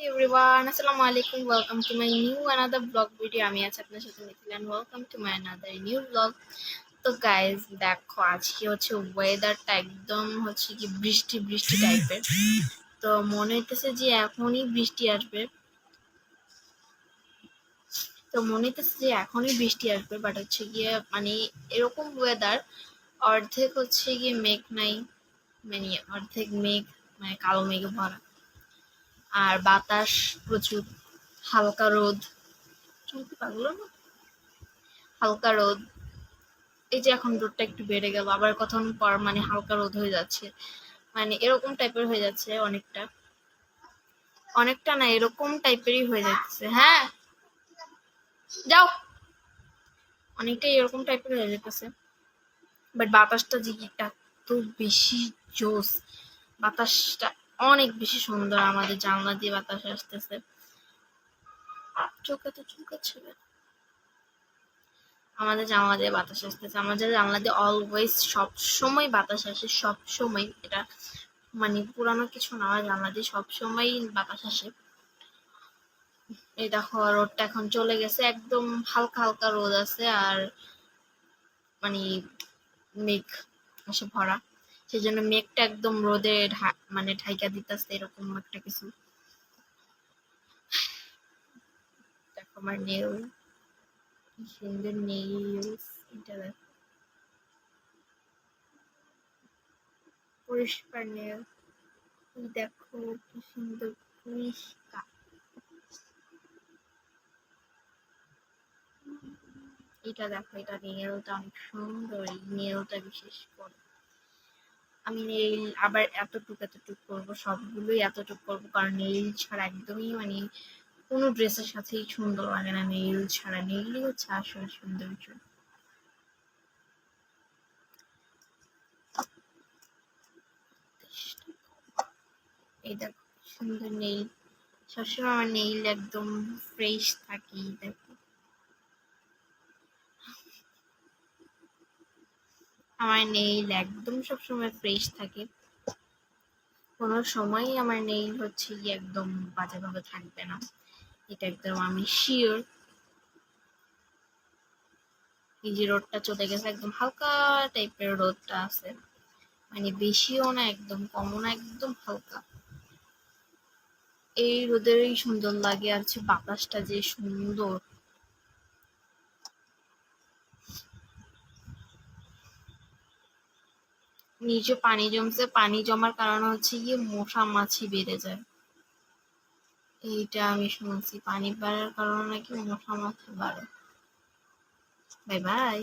Everyone, Assalamu alaikum. Welcome to my new another vlog video. আমি আছি আপনার সাথে Mithil and welcome to my another new vlog. তো guys দেখো আজকে হচ্ছে ওয়েদারটা একদম হচ্ছে কি বৃষ্টি বৃষ্টি টাইপের। তো মনে হইতেছে যে এখনই বৃষ্টি আসবে। বাট হচ্ছে গিয়ে মানে এরকম ওয়েদার অর্ধেক হচ্ছে গিয়ে মেঘ নাই, মানে অর্ধেক মেঘ, মানে কালো মেঘে ভরা, আর বাতাস প্রচুর, হালকা রোদ। চলতে পারলো না, হালকা রোদ। এই যে এখন রোদটা একটু বেড়ে গেল, আবার কতক্ষণ পর মানে হালকা রোদ হয়ে যাচ্ছে, মানে এরকম টাইপের হয়ে যাচ্ছে। অনেকটা অনেকটা না, এরকম টাইপেরই হয়ে যাচ্ছে। হ্যাঁ যাও, অনেকটাই এরকম টাইপের হয়ে যাচ্ছে। বাট বাতাসটা যে এত বেশি জোস, বাতাসটা অনেক বেশি সুন্দর। আমাদের জানলা দিয়ে বাতাস আসতেছে, চোখে তো চুলকাচ্ছে। আমাদের জানলা দিয়ে বাতাস আসতেছে, আমাদের জানলা দিয়ে অলওয়েজ সব সময় বাতাস আসে, সব সময়। এটা মানে পুরানো কিছু না, আমার জানলা দিয়ে সব সময় বাতাস আসে। এই দেখো রোদটা এখন চলে গেছে, একদম হালকা হালকা রোদ আছে, আর মানে মেঘ এসে ভরা, সেই জন্য মেঘটা একদম রোদে মানে ঢাইকা দিতেছে, এরকম একটা কিছু। দেখো আমার নেল, কি সুন্দর নেইলস, এটা দেখো পরিষ্কার নেল, দেখো কি সুন্দর পরিষ্কার। এটা দেখো, এটা নেলটা অনেক সুন্দর, এই নেলটা বিশেষ করে আমি নেইল আবার এতটুক করবো, সবগুলোই এতটুক করবো, কারণ নেইল ছাড়া একদমই মানে কোনো ড্রেসের সাথেই সুন্দর লাগে না। নেইল ছাড়া, নেইলই হচ্ছে আসল সৌন্দর্য। এই দেখো সুন্দর নেইল, সবসময় আমার নেইল একদম ফ্রেশ থাকে। দেখো আমার নেইল একদম সবসময় ফ্রেশ থাকে, কোনো সময়ই আমার নেইল হচ্ছে কি একদম বাজেভাবে থাকবে না, এটা একদম আমি শিওর। এই যে রোদটা চলে গেছে, একদম হালকা টাইপের রোদটা আছে, মানে বেশিও না একদম কমও না, একদম হালকা। এই রোদেরই সুন্দর লাগে, আর হচ্ছে বাতাসটা যে সুন্দর। নিচে পানি জমছে, পানি জমার কারণে হচ্ছে গিয়ে মশা মাছি বেড়ে যায়, এইটা আমি শুনছি। পানি বাড়ার কারণে নাকি মশা মাছি বাড়ে। Bye bye.